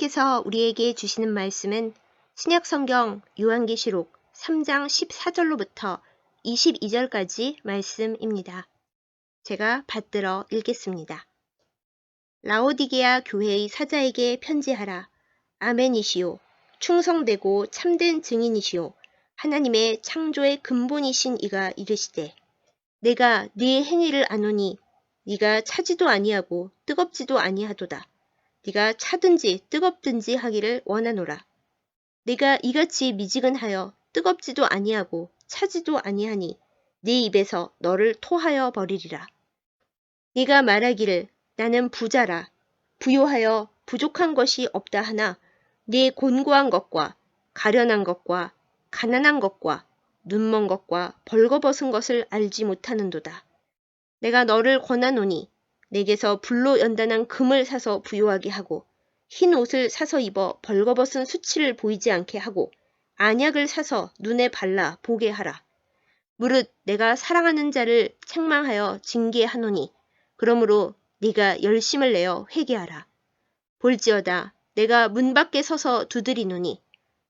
하나님께서 우리에게 주시는 말씀은 신약성경 요한계시록 3장 14절로부터 22절까지 말씀입니다. 제가 받들어 읽겠습니다. 라오디게아 교회의 사자에게 편지하라. 아멘이시오. 충성되고 참된 증인이시오. 하나님의 창조의 근본이신 이가 이르시되 내가 네 행위를 아노니 네가 차지도 아니하고 뜨겁지도 아니하도다. 네가 차든지 뜨겁든지 하기를 원하노라. 네가 이같이 미지근하여 뜨겁지도 아니하고 차지도 아니하니 네 입에서 너를 토하여 버리리라. 네가 말하기를 나는 부자라. 부요하여 부족한 것이 없다 하나 네 곤고한 것과 가련한 것과 가난한 것과 눈먼 것과 벌거벗은 것을 알지 못하는도다. 내가 너를 권하노니 내게서 불로 연단한 금을 사서 부요하게 하고 흰 옷을 사서 입어 벌거벗은 수치를 보이지 않게 하고 안약을 사서 눈에 발라 보게 하라. 무릇 내가 사랑하는 자를 책망하여 징계하노니 그러므로 네가 열심을 내어 회개하라. 볼지어다 내가 문 밖에 서서 두드리노니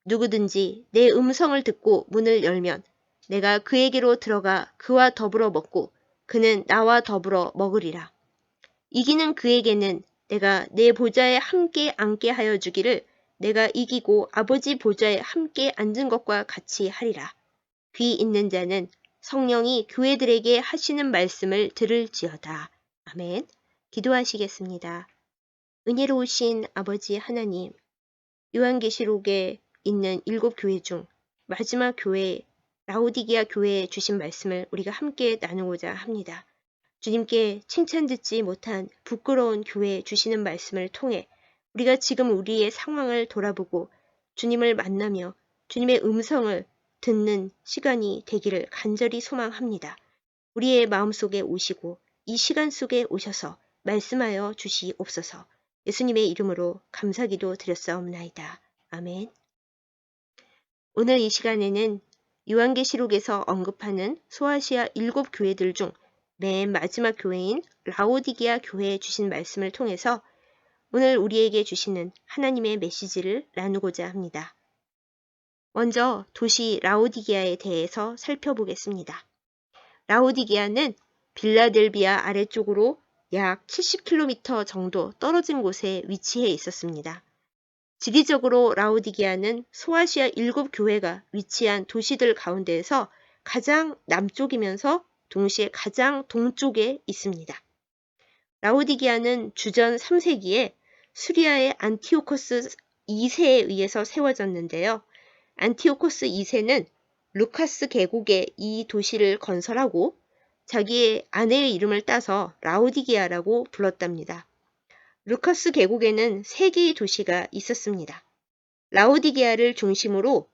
누구든지 내 음성을 듣고 문을 열면 내가 그에게로 들어가 그와 더불어 먹고 그는 나와 더불어 먹으리라. 이기는 그에게는 내가 내 보좌에 함께 앉게 하여 주기를 내가 이기고 아버지 보좌에 함께 앉은 것과 같이 하리라. 귀 있는 자는 성령이 교회들에게 하시는 말씀을 들을지어다. 아멘. 기도하시겠습니다. 은혜로우신 아버지 하나님, 요한계시록에 있는 7교회 중 마지막 교회 라오디게아 교회에 주신 말씀을 우리가 함께 나누고자 합니다. 주님께 칭찬 듣지 못한 부끄러운 교회에 주시는 말씀을 통해 우리가 지금 우리의 상황을 돌아보고 주님을 만나며 주님의 음성을 듣는 시간이 되기를 간절히 소망합니다. 우리의 마음속에 오시고 이 시간 속에 오셔서 말씀하여 주시옵소서. 예수님의 이름으로 감사기도 드렸사옵나이다. 아멘. 오늘 이 시간에는 요한계시록에서 언급하는 소아시아 7교회들 중 맨 마지막 교회인 라오디게아 교회에 주신 말씀을 통해서 오늘 우리에게 주시는 하나님의 메시지를 나누고자 합니다. 먼저 도시 라오디게아에 대해서 살펴보겠습니다. 라오디게아는 빌라델비아 아래쪽으로 약 70km 정도 떨어진 곳에 위치해 있었습니다. 지리적으로 라오디게아는 소아시아 7교회가 위치한 도시들 가운데에서 가장 남쪽이면서 동시에 가장 동쪽에 있습니다. 라오디게아는 주전 3세기에 수리아의 안티오코스 2세에 의해서 세워졌는데요. 안티오코스 2세는 루카스 계곡에 이 도시를 건설하고 자기의 아내의 이름을 따서 라오디게아라고 불렀답니다. 루카스 계곡에는 3개의 도시가 있었습니다. 라오디게아를 중심으로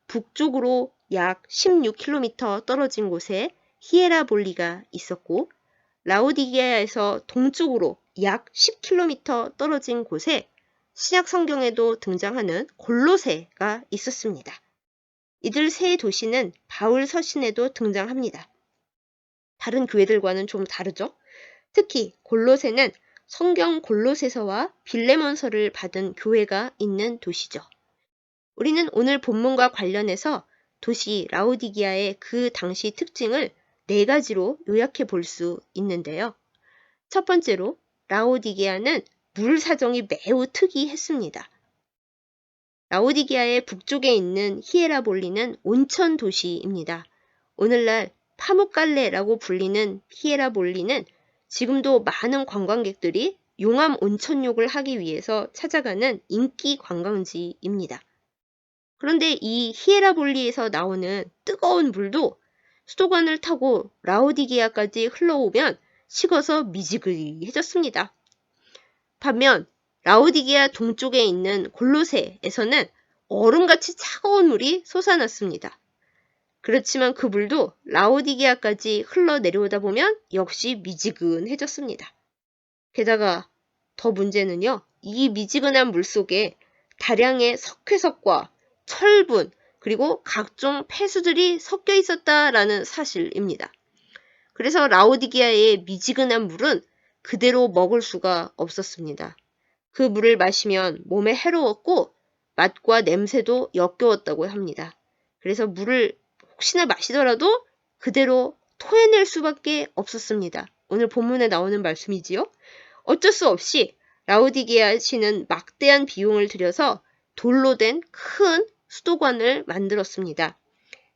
북쪽으로 약 16km 떨어진 곳에 히에라볼리가 있었고 라오디게아에서 동쪽으로 약 10km 떨어진 곳에 신약 성경에도 등장하는 골로새가 있었습니다. 이들 세 도시는 바울 서신에도 등장합니다. 다른 교회들과는 좀 다르죠? 특히 골로새는 성경 골로새서와 빌레몬서를 받은 교회가 있는 도시죠. 우리는 오늘 본문과 관련해서 도시 라오디게아의 그 당시 특징을 4가지로 요약해 볼 수 있는데요. 첫 번째로 라오디게아는 물 사정이 매우 특이했습니다. 라오디게아의 북쪽에 있는 히에라볼리는 온천 도시입니다. 오늘날 파묵갈레라고 불리는 히에라볼리는 지금도 많은 관광객들이 용암 온천욕을 하기 위해서 찾아가는 인기 관광지입니다. 그런데 이 히에라볼리에서 나오는 뜨거운 물도 수도관을 타고 라오디게아까지 흘러오면 식어서 미지근해졌습니다. 반면 라오디게아 동쪽에 있는 골로새에서는 얼음같이 차가운 물이 솟아났습니다. 그렇지만 그 물도 라오디게아까지 흘러내려오다 보면 역시 미지근해졌습니다. 게다가 더 문제는요, 이 미지근한 물 속에 다량의 석회석과 철분, 그리고 각종 폐수들이 섞여 있었다라는 사실입니다. 그래서 라오디게아의 미지근한 물은 그대로 먹을 수가 없었습니다. 그 물을 마시면 몸에 해로웠고 맛과 냄새도 역겨웠다고 합니다. 그래서 물을 혹시나 마시더라도 그대로 토해낼 수밖에 없었습니다. 오늘 본문에 나오는 말씀이지요. 어쩔 수 없이 라오디게아 시는 막대한 비용을 들여서 돌로 된 큰 수도관을 만들었습니다.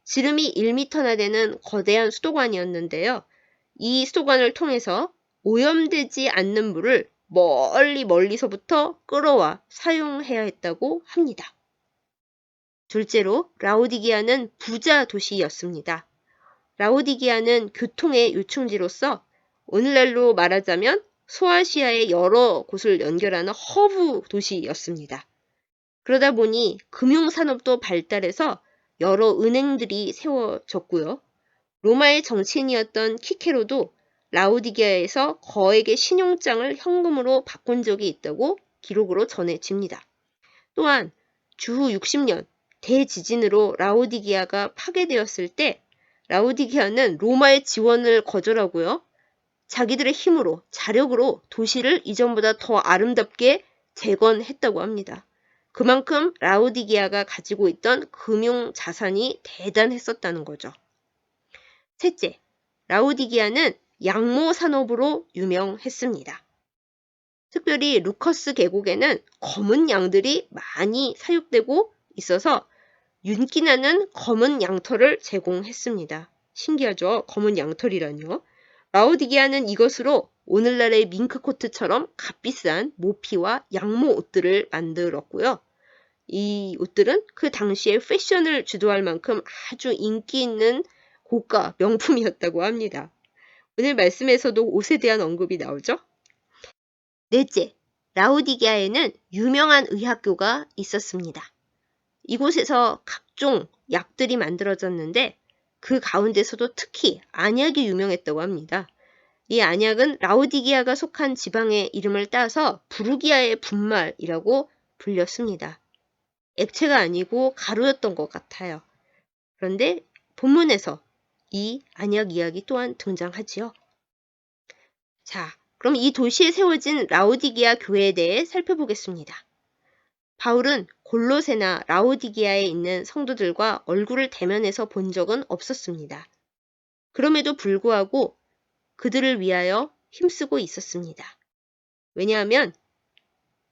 지름이 1m나 되는 거대한 수도관이었는데요. 이 수도관을 통해서 오염되지 않는 물을 멀리서부터 끌어와 사용해야 했다고 합니다. 둘째로 라오디게아는 부자 도시였습니다. 라오디게아는 교통의 요충지로서 오늘날로 말하자면 소아시아의 여러 곳을 연결하는 허브 도시였습니다. 그러다 보니 금융산업도 발달해서 여러 은행들이 세워졌고요. 로마의 정치인이었던 키케로도 라오디게아에서 거액의 신용장을 현금으로 바꾼 적이 있다고 기록으로 전해집니다. 또한 주후 60년 대지진으로 라오디게아가 파괴되었을 때 라오디게아는 로마의 지원을 거절하고요. 자기들의 힘으로, 자력으로 도시를 이전보다 더 아름답게 재건했다고 합니다. 그만큼 라오디게아가 가지고 있던 금융 자산이 대단했었다는 거죠. 셋째, 라오디게아는 양모 산업으로 유명했습니다. 특별히 루커스 계곡에는 검은 양들이 많이 사육되고 있어서 윤기나는 검은 양털을 제공했습니다. 신기하죠? 검은 양털이라뇨. 라오디게아는 이것으로 오늘날의 밍크코트처럼 값비싼 모피와 양모 옷들을 만들었고요. 이 옷들은 그 당시에 패션을 주도할 만큼 아주 인기 있는 고가 명품이었다고 합니다. 오늘 말씀에서도 옷에 대한 언급이 나오죠? 넷째, 라오디게아에는 유명한 의학교가 있었습니다. 이곳에서 각종 약들이 만들어졌는데 그 가운데서도 특히 안약이 유명했다고 합니다. 이 안약은 라오디게아가 속한 지방의 이름을 따서 부르기아의 분말이라고 불렸습니다. 액체가 아니고 가루였던 것 같아요. 그런데 본문에서 이 안약 이야기 또한 등장하지요. 자, 그럼 이 도시에 세워진 라오디게아 교회에 대해 살펴보겠습니다. 바울은 골로새나 라오디게아에 있는 성도들과 얼굴을 대면해서 본 적은 없었습니다. 그럼에도 불구하고 그들을 위하여 힘쓰고 있었습니다. 왜냐하면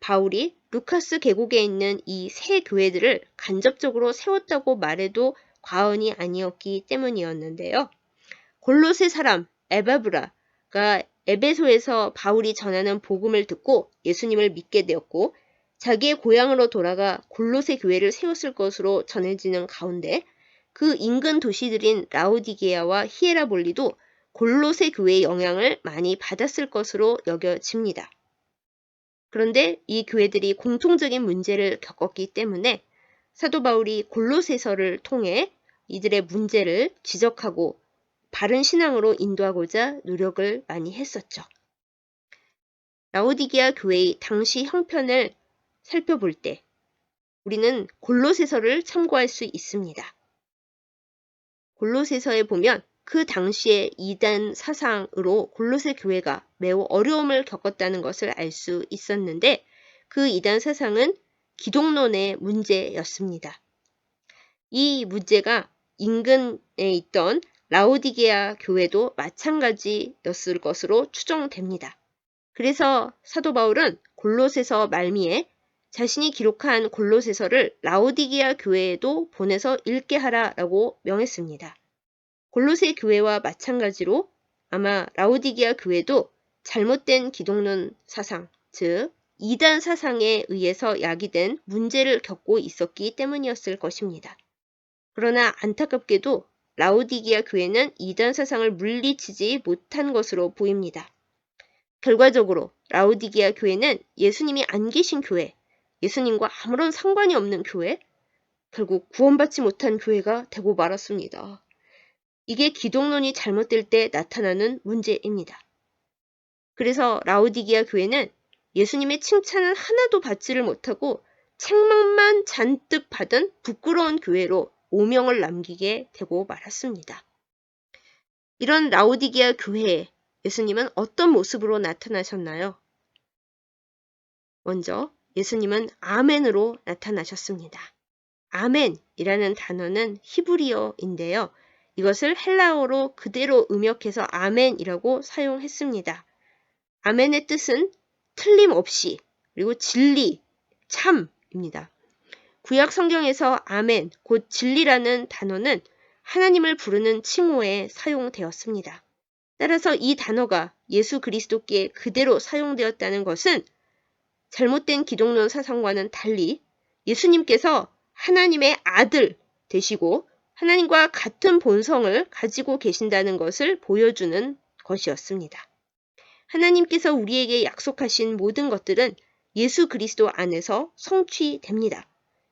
바울이 루카스 계곡에 있는 이 세 교회들을 간접적으로 세웠다고 말해도 과언이 아니었기 때문이었는데요. 골로새 사람 에바브라가 에베소에서 바울이 전하는 복음을 듣고 예수님을 믿게 되었고 자기의 고향으로 돌아가 골로새 교회를 세웠을 것으로 전해지는 가운데 그 인근 도시들인 라오디게아와 히에라볼리도 골로새 교회의 영향을 많이 받았을 것으로 여겨집니다. 그런데 이 교회들이 공통적인 문제를 겪었기 때문에 사도 바울이 골로새서를 통해 이들의 문제를 지적하고 바른 신앙으로 인도하고자 노력을 많이 했었죠. 라오디게아 교회의 당시 형편을 살펴볼 때 우리는 골로새서를 참고할 수 있습니다. 골로새서에 보면 그 당시의 이단 사상으로 골로새 교회가 매우 어려움을 겪었다는 것을 알 수 있었는데 그 이단 사상은 기독론의 문제였습니다. 이 문제가 인근에 있던 라오디게아 교회도 마찬가지였을 것으로 추정됩니다. 그래서 사도 바울은 골로새서 말미에 자신이 기록한 골로새서를 라오디게아 교회에도 보내서 읽게 하라라고 명했습니다. 골로새 교회와 마찬가지로 아마 라오디게아 교회도 잘못된 기독론 사상, 즉 이단 사상에 의해서 야기된 문제를 겪고 있었기 때문이었을 것입니다. 그러나 안타깝게도 라오디게아 교회는 이단 사상을 물리치지 못한 것으로 보입니다. 결과적으로 라오디게아 교회는 예수님이 안 계신 교회, 예수님과 아무런 상관이 없는 교회, 결국 구원받지 못한 교회가 되고 말았습니다. 이게 기독론이 잘못될 때 나타나는 문제입니다. 그래서 라오디게아 교회는 예수님의 칭찬을 하나도 받지를 못하고 책망만 잔뜩 받은 부끄러운 교회로 오명을 남기게 되고 말았습니다. 이런 라오디게아 교회에 예수님은 어떤 모습으로 나타나셨나요? 먼저 예수님은 아멘으로 나타나셨습니다. 아멘이라는 단어는 히브리어인데요. 이것을 헬라어로 그대로 음역해서 아멘이라고 사용했습니다. 아멘의 뜻은 틀림없이, 그리고 진리, 참입니다. 구약 성경에서 아멘, 곧 진리라는 단어는 하나님을 부르는 칭호에 사용되었습니다. 따라서 이 단어가 예수 그리스도께 그대로 사용되었다는 것은 잘못된 기독론 사상과는 달리 예수님께서 하나님의 아들 되시고 하나님과 같은 본성을 가지고 계신다는 것을 보여주는 것이었습니다. 하나님께서 우리에게 약속하신 모든 것들은 예수 그리스도 안에서 성취됩니다.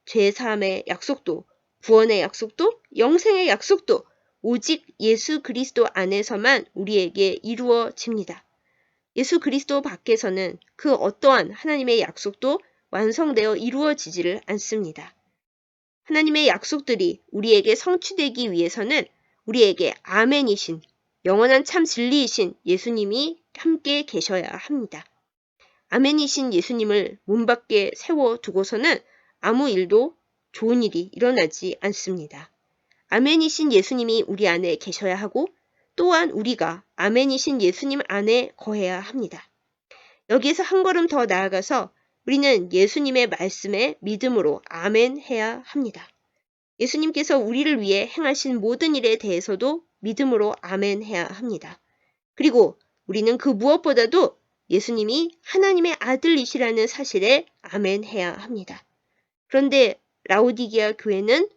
죄사함의 약속도, 구원의 약속도, 영생의 약속도 오직 예수 그리스도 안에서만 우리에게 이루어집니다. 예수 그리스도 밖에서는 그 어떠한 하나님의 약속도 완성되어 이루어지지를 않습니다. 하나님의 약속들이 우리에게 성취되기 위해서는 우리에게 아멘이신, 영원한 참 진리이신 예수님이 함께 계셔야 합니다. 아멘이신 예수님을 문 밖에 세워두고서는 아무 일도 좋은 일이 일어나지 않습니다. 아멘이신 예수님이 우리 안에 계셔야 하고 또한 우리가 아멘이신 예수님 안에 거해야 합니다. 여기에서 한 걸음 더 나아가서 우리는 예수님의 말씀에 믿음으로 아멘해야 합니다. 예수님께서 우리를 위해 행하신 모든 일에 대해서도 믿음으로 아멘해야 합니다. 그리고 우리는 그 무엇보다도 예수님이 하나님의 아들이시라는 사실에 아멘해야 합니다. 그런데 라오디게아 교회는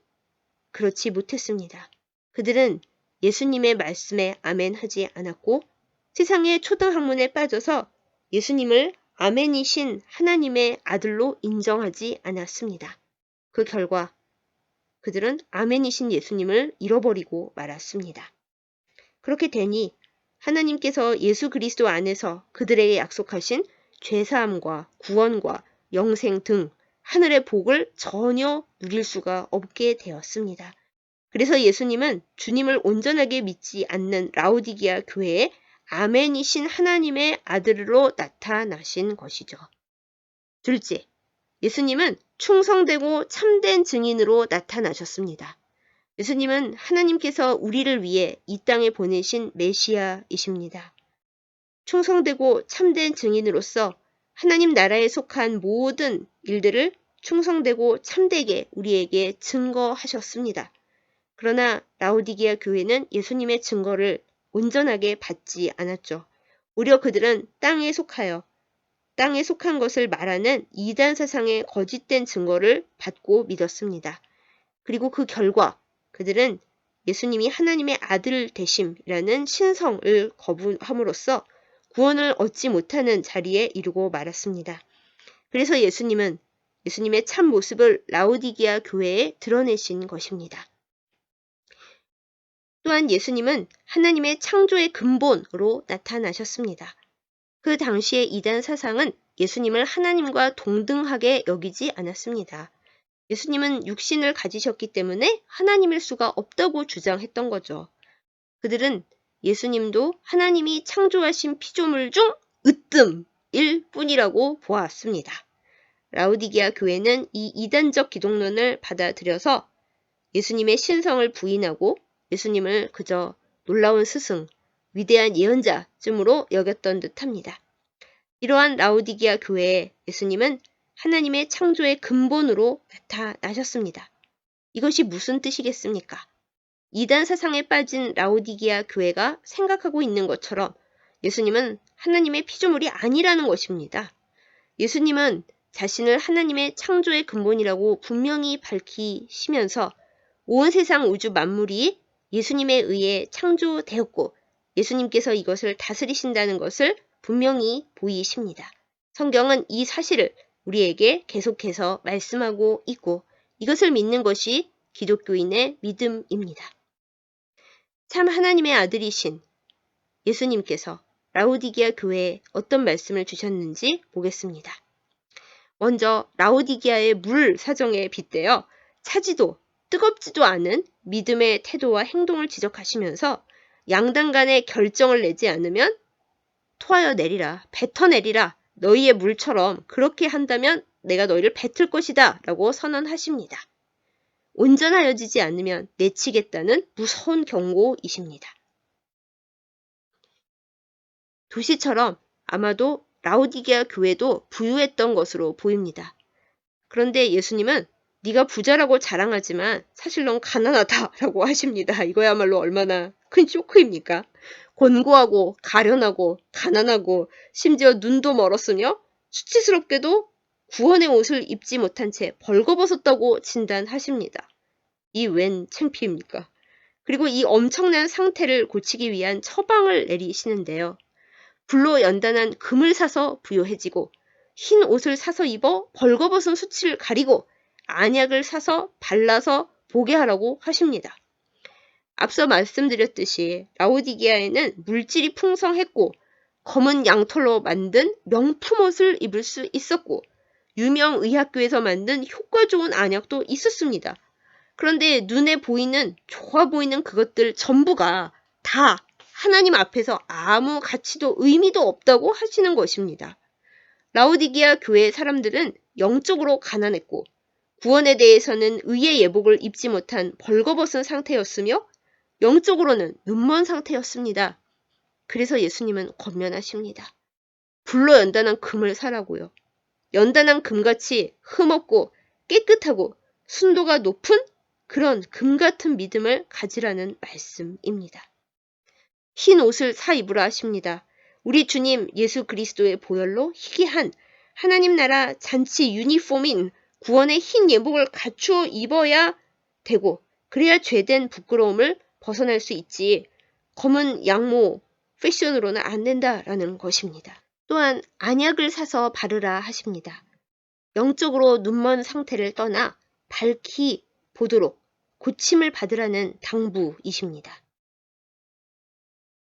그렇지 못했습니다. 그들은 예수님의 말씀에 아멘하지 않았고 세상의 초등학문에 빠져서 예수님을 아멘이신 하나님의 아들로 인정하지 않았습니다. 그 결과 그들은 아멘이신 예수님을 잃어버리고 말았습니다. 그렇게 되니 하나님께서 예수 그리스도 안에서 그들에게 약속하신 죄사함과 구원과 영생 등 하늘의 복을 전혀 누릴 수가 없게 되었습니다. 그래서 예수님은 주님을 온전하게 믿지 않는 라오디게아 교회에 아멘이신 하나님의 아들로 나타나신 것이죠. 둘째, 예수님은 충성되고 참된 증인으로 나타나셨습니다. 예수님은 하나님께서 우리를 위해 이 땅에 보내신 메시아이십니다. 충성되고 참된 증인으로서 하나님 나라에 속한 모든 일들을 충성되고 참되게 우리에게 증거하셨습니다. 그러나 라오디게아 교회는 예수님의 증거를 온전하게 받지 않았죠. 오히려 그들은 땅에 속한 것을 말하는 이단 사상의 거짓된 증거를 받고 믿었습니다. 그리고 그 결과 그들은 예수님이 하나님의 아들 되심이라는 신성을 거부함으로써 구원을 얻지 못하는 자리에 이르고 말았습니다. 그래서 예수님은 예수님의 참 모습을 라오디게아 교회에 드러내신 것입니다. 또한 예수님은 하나님의 창조의 근본으로 나타나셨습니다. 그 당시의 이단 사상은 예수님을 하나님과 동등하게 여기지 않았습니다. 예수님은 육신을 가지셨기 때문에 하나님일 수가 없다고 주장했던 거죠. 그들은 예수님도 하나님이 창조하신 피조물 중 으뜸일 뿐이라고 보았습니다. 라오디게아 교회는 이 이단적 기독론을 받아들여서 예수님의 신성을 부인하고 예수님을 그저 놀라운 스승, 위대한 예언자쯤으로 여겼던 듯합니다. 이러한 라오디게아 교회에 예수님은 하나님의 창조의 근본으로 나타나셨습니다. 이것이 무슨 뜻이겠습니까? 이단 사상에 빠진 라오디게아 교회가 생각하고 있는 것처럼 예수님은 하나님의 피조물이 아니라는 것입니다. 예수님은 자신을 하나님의 창조의 근본이라고 분명히 밝히시면서 온 세상 우주 만물이 예수님에 의해 창조되었고 예수님께서 이것을 다스리신다는 것을 분명히 보이십니다. 성경은 이 사실을 우리에게 계속해서 말씀하고 있고 이것을 믿는 것이 기독교인의 믿음입니다. 참 하나님의 아들이신 예수님께서 라오디게아 교회에 어떤 말씀을 주셨는지 보겠습니다. 먼저 라오디게아의 물 사정에 빗대어 차지도 뜨겁지도 않은 믿음의 태도와 행동을 지적하시면서 양당 간에 결정을 내지 않으면 토하여 내리라, 뱉어내리라 너희의 물처럼 그렇게 한다면 내가 너희를 뱉을 것이다 라고 선언하십니다. 온전하여지지 않으면 내치겠다는 무서운 경고이십니다. 도시처럼 아마도 라오디게아 교회도 부유했던 것으로 보입니다. 그런데 예수님은 네가 부자라고 자랑하지만 사실 넌 가난하다라고 하십니다. 이거야말로 얼마나 큰 쇼크입니까? 곤고하고 가련하고 가난하고 심지어 눈도 멀었으며 수치스럽게도 구원의 옷을 입지 못한 채 벌거벗었다고 진단하십니다. 이 웬 창피입니까? 그리고 이 엄청난 상태를 고치기 위한 처방을 내리시는데요. 불로 연단한 금을 사서 부요해지고 흰 옷을 사서 입어 벌거벗은 수치를 가리고 안약을 사서 발라서 보게 하라고 하십니다. 앞서 말씀드렸듯이 라오디게아에는 물질이 풍성했고 검은 양털로 만든 명품 옷을 입을 수 있었고 유명 의학교에서 만든 효과 좋은 안약도 있었습니다. 그런데 눈에 보이는 좋아 보이는 그것들 전부가 다 하나님 앞에서 아무 가치도 의미도 없다고 하시는 것입니다. 라오디게아 교회 사람들은 영적으로 가난했고 구원에 대해서는 의의 예복을 입지 못한 벌거벗은 상태였으며 영적으로는 눈먼 상태였습니다. 그래서 예수님은 권면하십니다. 불로 연단한 금을 사라고요. 연단한 금같이 흠없고 깨끗하고 순도가 높은 그런 금 같은 믿음을 가지라는 말씀입니다. 흰 옷을 사 입으라 하십니다. 우리 주님 예수 그리스도의 보혈로 희귀한 하나님 나라 잔치 유니폼인 구원의 흰 예복을 갖추어 입어야 되고 그래야 죄된 부끄러움을 벗어날 수 있지 검은 양모 패션으로는 안 된다라는 것입니다. 또한 안약을 사서 바르라 하십니다. 영적으로 눈먼 상태를 떠나 밝히 보도록 고침을 받으라는 당부이십니다.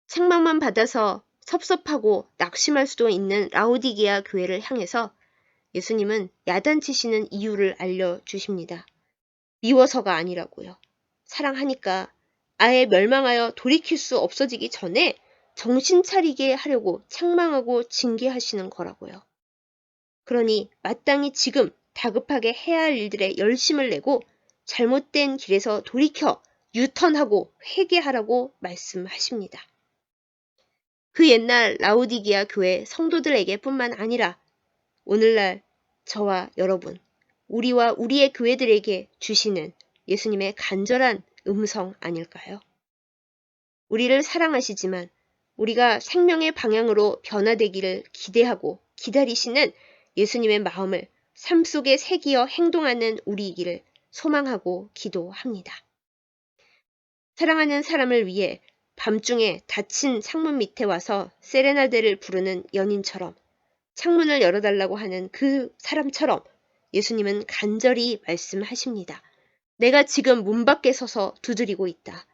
책망만 받아서 섭섭하고 낙심할 수도 있는 라오디게아 교회를 향해서 예수님은 야단치시는 이유를 알려주십니다. 미워서가 아니라고요. 사랑하니까 아예 멸망하여 돌이킬 수 없어지기 전에 정신 차리게 하려고 책망하고 징계하시는 거라고요. 그러니 마땅히 지금 다급하게 해야 할 일들에 열심을 내고 잘못된 길에서 돌이켜 유턴하고 회개하라고 말씀하십니다. 그 옛날 라오디게아 교회 성도들에게 뿐만 아니라 오늘날 저와 여러분, 우리와 우리의 교회들에게 주시는 예수님의 간절한 음성 아닐까요? 우리를 사랑하시지만 우리가 생명의 방향으로 변화되기를 기대하고 기다리시는 예수님의 마음을 삶 속에 새기어 행동하는 우리이기를 소망하고 기도합니다. 사랑하는 사람을 위해 밤중에 닫힌 창문 밑에 와서 세레나데를 부르는 연인처럼 창문을 열어달라고 하는 그 사람처럼 예수님은 간절히 말씀하십니다. 내가 지금 문 밖에 서서 두드리고 있다.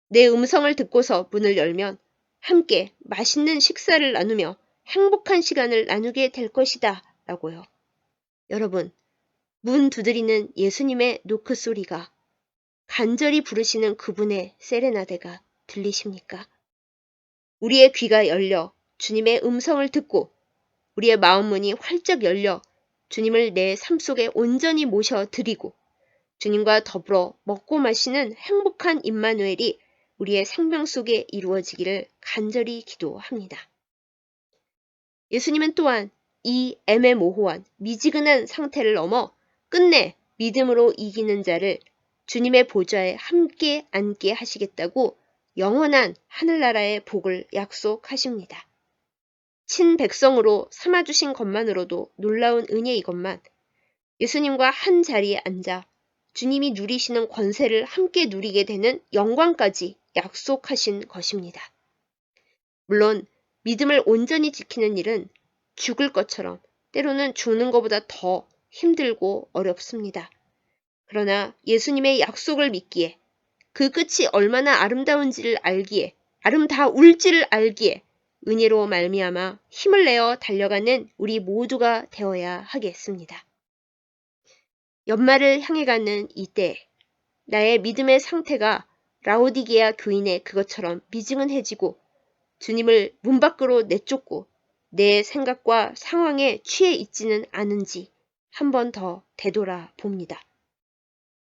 내 음성을 듣고서 문을 열면 함께 맛있는 식사를 나누며 행복한 시간을 나누게 될 것이다. 라고요. 여러분, 문 두드리는 예수님의 노크 소리가 간절히 부르시는 그분의 세레나데가 들리십니까? 우리의 귀가 열려 주님의 음성을 듣고 우리의 마음 문이 활짝 열려 주님을 내 삶 속에 온전히 모셔드리고 주님과 더불어 먹고 마시는 행복한 임마누엘이 우리의 생명 속에 이루어지기를 간절히 기도합니다. 예수님은 또한 이 애매모호한 미지근한 상태를 넘어 끝내 믿음으로 이기는 자를 주님의 보좌에 함께 앉게 하시겠다고 영원한 하늘나라의 복을 약속하십니다. 친백성으로 삼아주신 것만으로도 놀라운 은혜이건만 예수님과 한 자리에 앉아 주님이 누리시는 권세를 함께 누리게 되는 영광까지 약속하신 것입니다. 물론 믿음을 온전히 지키는 일은 죽을 것처럼 때로는 죽는 것보다 더 힘들고 어렵습니다. 그러나 예수님의 약속을 믿기에 그 끝이 얼마나 아름다운지를 알기에 아름다울지를 알기에 은혜로 말미암아 힘을 내어 달려가는 우리 모두가 되어야 하겠습니다. 연말을 향해 가는 이때 나의 믿음의 상태가 라오디게아 교인의 그것처럼 미지근해지고 주님을 문 밖으로 내쫓고 내 생각과 상황에 취해 있지는 않은지 한 번 더 되돌아봅니다.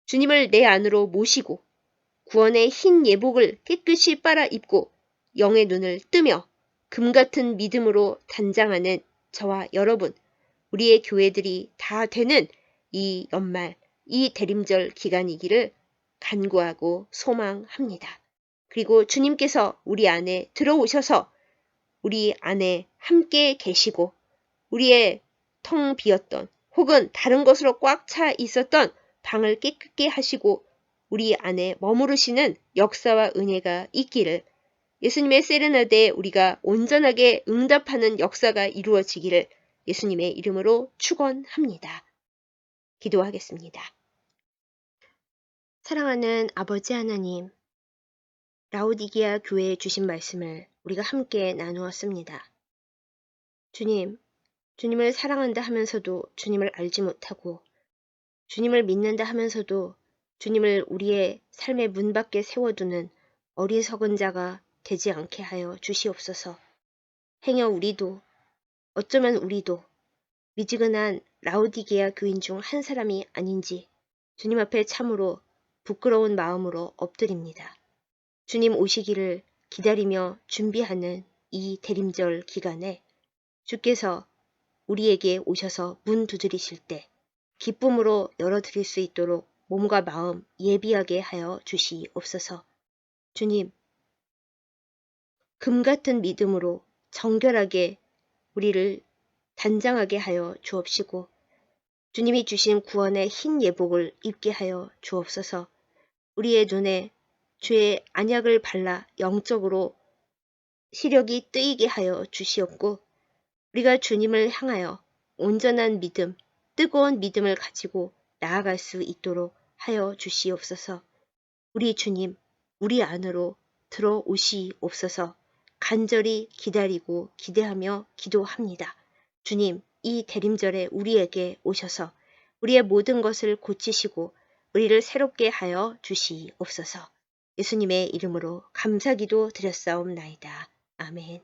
주님을 내 안으로 모시고 구원의 흰 예복을 깨끗이 빨아 입고 영의 눈을 뜨며 금 같은 믿음으로 단장하는 저와 여러분, 우리의 교회들이 다 되는 이 연말, 이 대림절 기간이기를 간구하고 소망합니다. 그리고 주님께서 우리 안에 들어오셔서 우리 안에 함께 계시고 우리의 텅 비었던 혹은 다른 것으로 꽉 차 있었던 방을 깨끗게 하시고 우리 안에 머무르시는 역사와 은혜가 있기를, 예수님의 세레나데에 우리가 온전하게 응답하는 역사가 이루어지기를 예수님의 이름으로 축원합니다. 기도하겠습니다. 사랑하는 아버지 하나님, 라오디게아 교회에 주신 말씀을 우리가 함께 나누었습니다. 주님, 주님을 사랑한다 하면서도 주님을 알지 못하고 주님을 믿는다 하면서도 주님을 우리의 삶의 문 밖에 세워두는 어리석은 자가 되지 않게 하여 주시옵소서. 행여 우리도, 어쩌면 우리도 미지근한 라오디게아 교인 중 한 사람이 아닌지 주님 앞에 참으로 부끄러운 마음으로 엎드립니다. 주님 오시기를 기다리며 준비하는 이 대림절 기간에 주께서 우리에게 오셔서 문 두드리실 때 기쁨으로 열어드릴 수 있도록 몸과 마음 예비하게 하여 주시옵소서. 주님, 금 같은 믿음으로 정결하게 우리를 단장하게 하여 주옵시고 주님이 주신 구원의 흰 예복을 입게 하여 주옵소서. 우리의 눈에 주의 안약을 발라 영적으로 시력이 뜨이게 하여 주시옵고 우리가 주님을 향하여 온전한 믿음, 뜨거운 믿음을 가지고 나아갈 수 있도록 하여 주시옵소서. 우리 주님, 우리 안으로 들어오시옵소서. 간절히 기다리고 기대하며 기도합니다. 주님, 이 대림절에 우리에게 오셔서 우리의 모든 것을 고치시고 우리를 새롭게 하여 주시옵소서. 예수님의 이름으로 감사기도 드렸사옵나이다. 아멘.